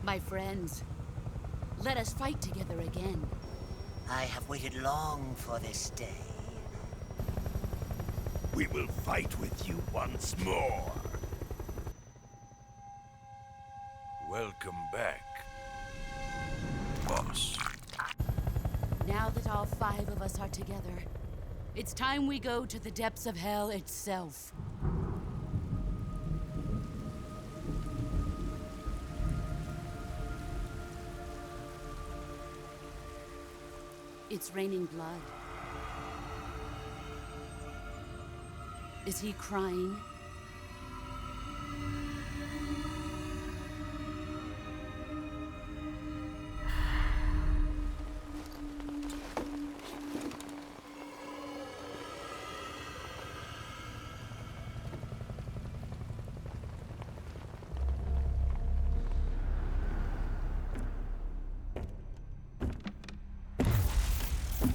S8: My friends, let us fight together again.
S12: I have waited long for this day.
S10: We will fight with you once more. Welcome back, boss.
S8: Now that all 5 of us are together, it's time we go to the depths of hell itself. It's raining blood. Is he crying?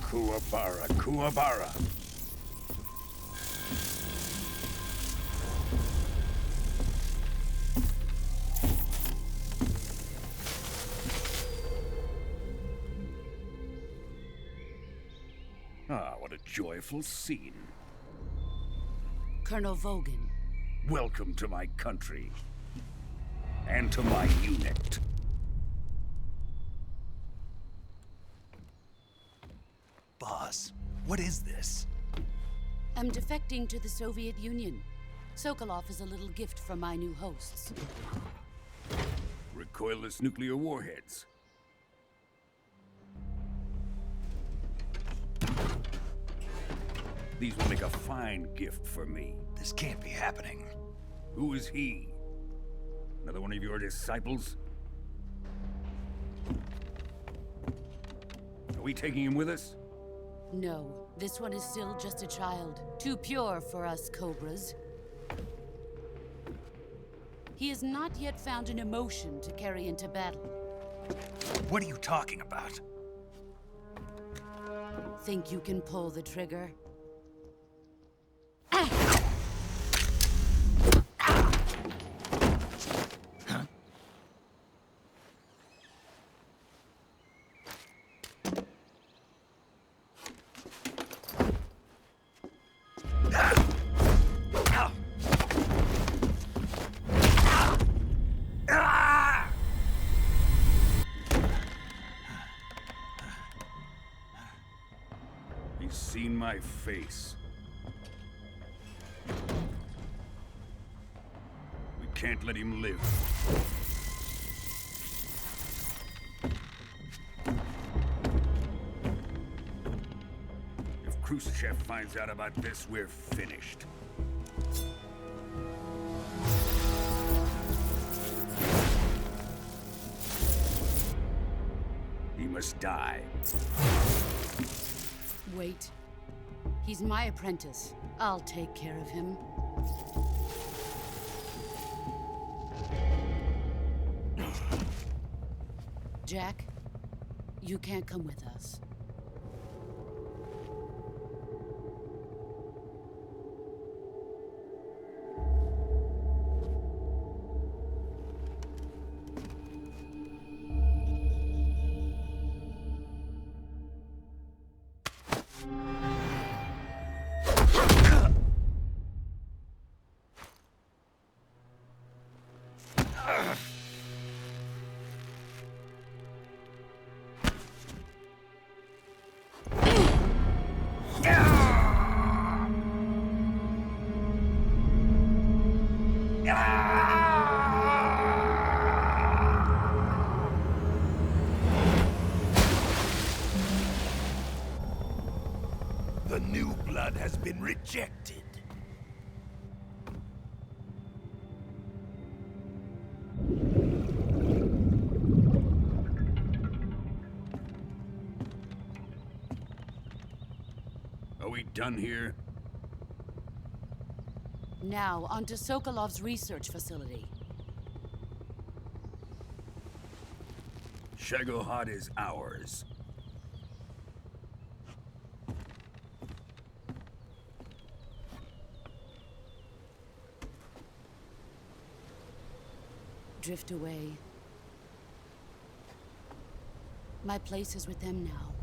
S10: Kuwabara, Kuwabara. Ah, what a joyful scene.
S8: Colonel Vogan.
S10: Welcome to my country. And to my unit.
S1: Boss, what is this?
S8: I'm defecting to the Soviet Union. Sokolov is a little gift from my new hosts.
S10: Recoilless nuclear warheads. These will make a fine gift for me.
S1: This can't be happening.
S10: Who is he? Another one of your disciples? Are we taking him with us?
S8: No, this one is still just a child. Too pure for us Cobras. He has not yet found an emotion to carry into battle.
S1: What are you talking about?
S8: Think you can pull the trigger?
S10: He's seen my face. can't let him live. If Khrushchev finds out about this, we're finished. He must die.
S8: Wait. He's my apprentice. I'll take care of him. Jack, you can't come with us.
S10: The new blood has been rejected. Are we done here?
S8: Now, onto Sokolov's research facility.
S10: Shagohod is ours.
S8: Drift away. My place is with them now.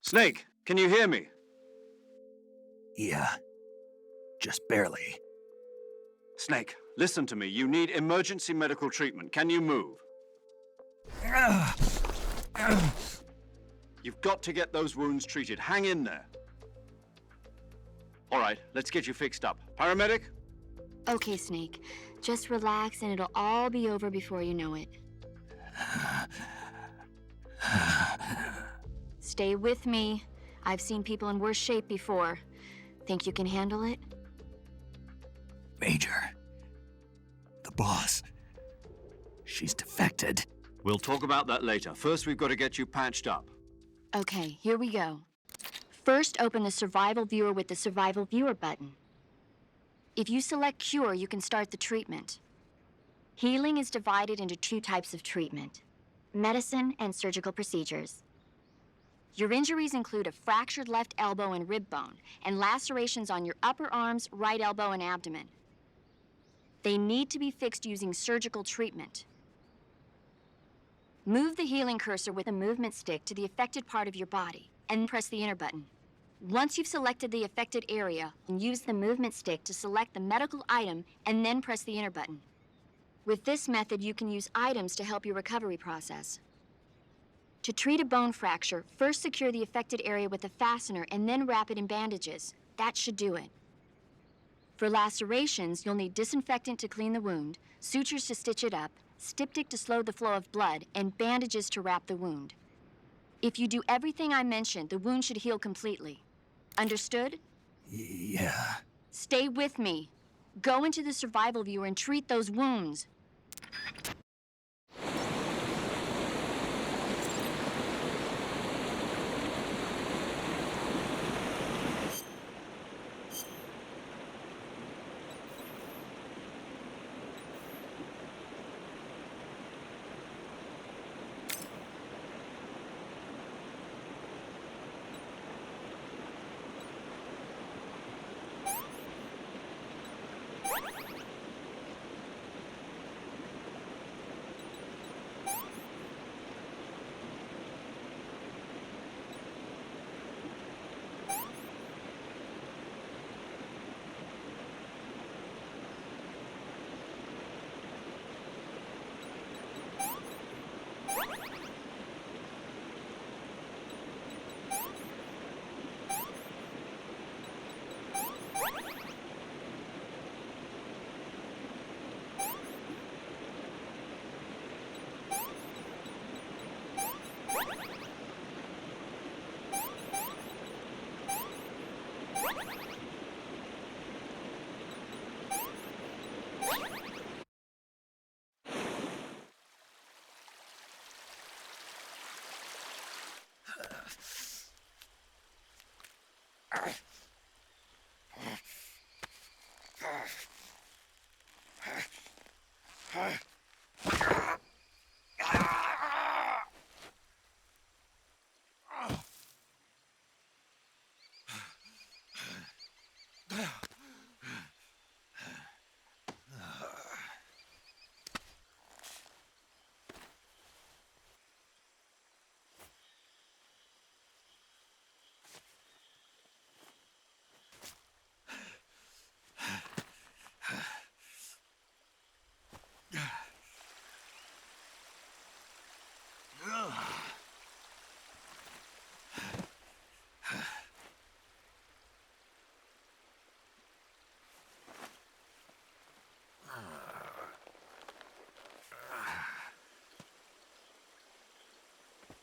S3: Snake, can you hear me?
S1: Yeah. Just barely.
S3: Snake, listen to me. You need emergency medical treatment. Can you move? You've got to get those wounds treated. Hang in there. All right, let's get you fixed up. Paramedic?
S7: Okay, Snake. Just relax and it'll all be over before you know it. Stay with me. I've seen people in worse shape before. Think you can handle it?
S1: Major. The boss. She's defected.
S3: We'll talk about that later. First, we've got to get you patched up.
S7: Okay, here we go. First, open the Survival Viewer with the Survival Viewer button. If you select Cure, you can start the treatment. Healing is divided into two types of treatment: medicine and surgical procedures. Your injuries include a fractured left elbow and rib bone, and lacerations on your upper arms, right elbow, and abdomen. They need to be fixed using surgical treatment. Move the healing cursor with a movement stick to the affected part of your body, and press the enter button. Once you've selected the affected area, use the movement stick to select the medical item, and then press the enter button. With this method, you can use items to help your recovery process. To treat a bone fracture, first secure the affected area with a fastener and then wrap it in bandages. That should do it. For lacerations, you'll need disinfectant to clean the wound, sutures to stitch it up, styptic to slow the flow of blood, and bandages to wrap the wound. If you do everything I mentioned, the wound should heal completely. Understood?
S1: Yeah.
S7: Stay with me. Go into the Survival Viewer and treat those wounds.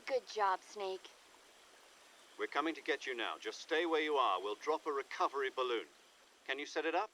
S7: Good job, Snake.
S3: We're coming to get you now. Just stay where you are. We'll drop a recovery balloon. Can you set it up?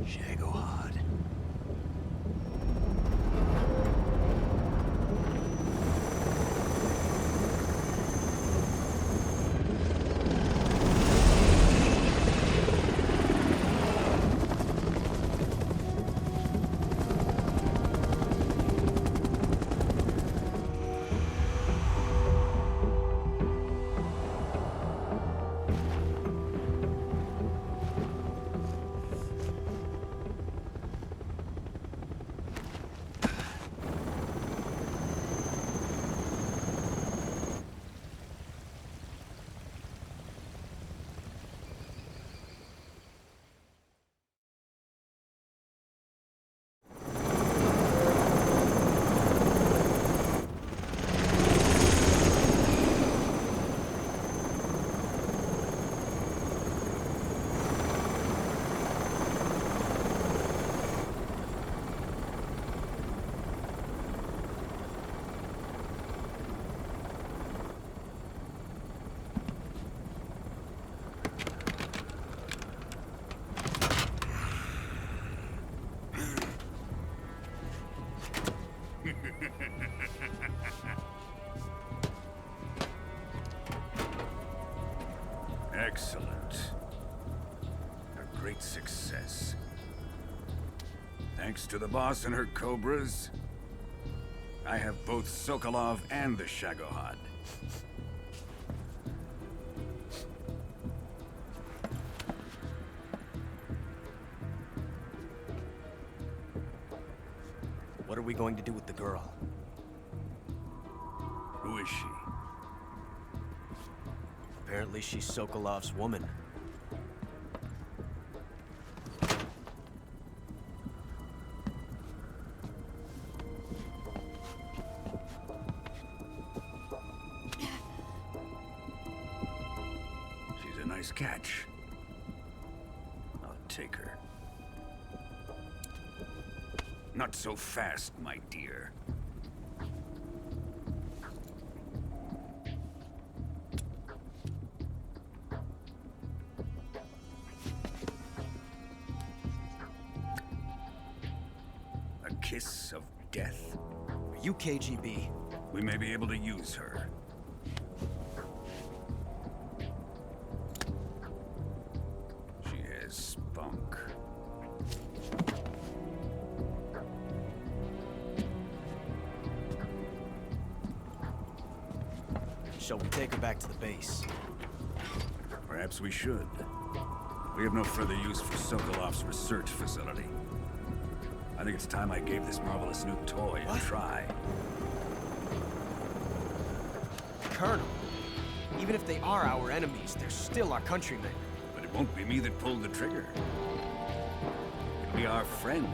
S1: Shagohod.
S13: Excellent. A great success. Thanks to the boss and her cobras, I have both Sokolov and the Shagohod.
S11: What are we going to do with the girl?
S13: Who is she?
S11: Apparently she's Sokolov's woman.
S13: She's a nice catch. I'll take her. Not so fast, my dear. A kiss of death?
S11: Are you KGB?
S13: We may be able to use her. She has spunk.
S11: Shall we take her back to the base?
S13: Perhaps we should. We have no further use for Sokolov's research facility. I think it's time I gave this marvelous new toy a try.
S11: Colonel, even if they are our enemies, they're still our countrymen.
S13: But it won't be me that pulled the trigger. It'll be our friend,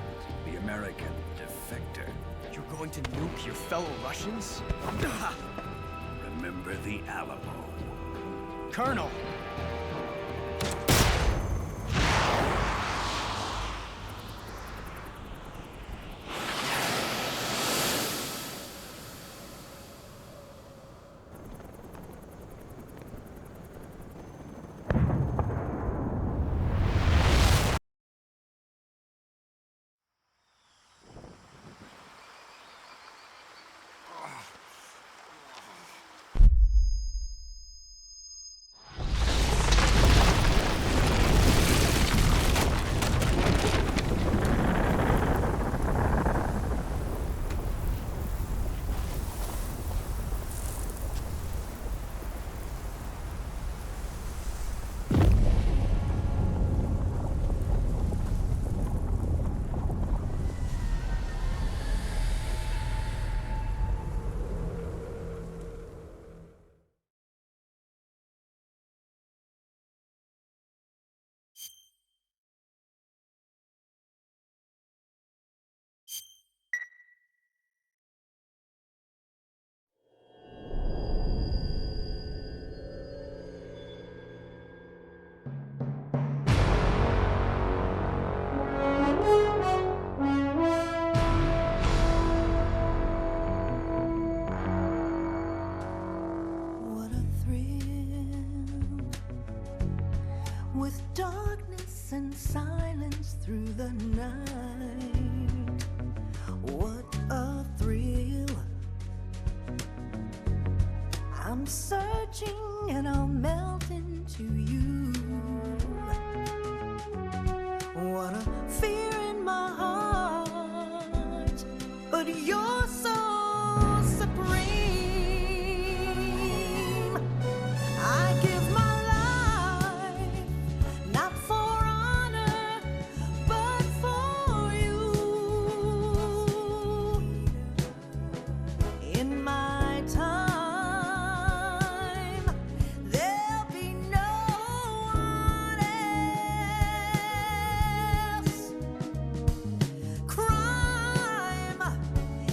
S13: the American defector.
S11: You're going to nuke your fellow
S13: Remember the Alamo.
S11: Colonel!
S14: What a thrill, with darkness and silence through the night. What a thrill. I'm searching and I'll melt into you. What a fear in my heart, but you're so supreme. I give my life, not for honor, but for you. In my time, there'll be no one else. Crime,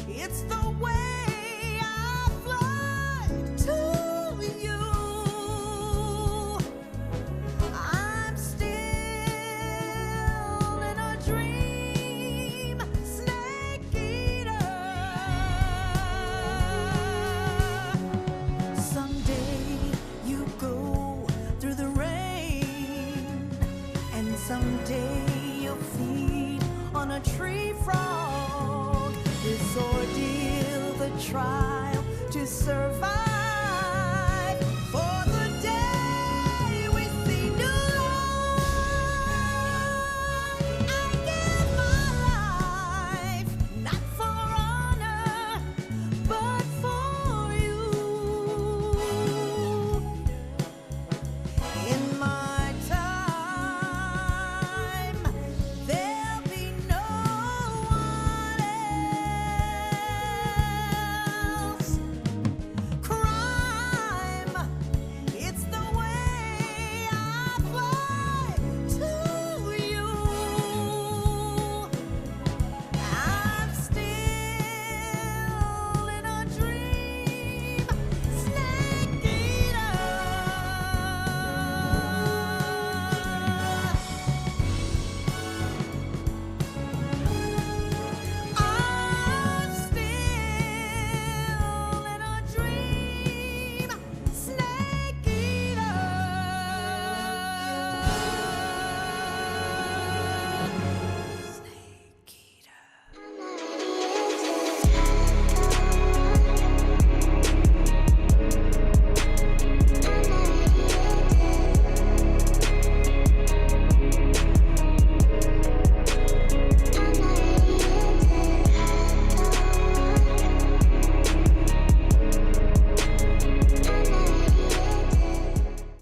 S14: it's the way I fly to you. I'm still in a dream, snake eater. Someday you go through the rain, and someday you'll feed on a tree frog. This ordeal, the trial to survive.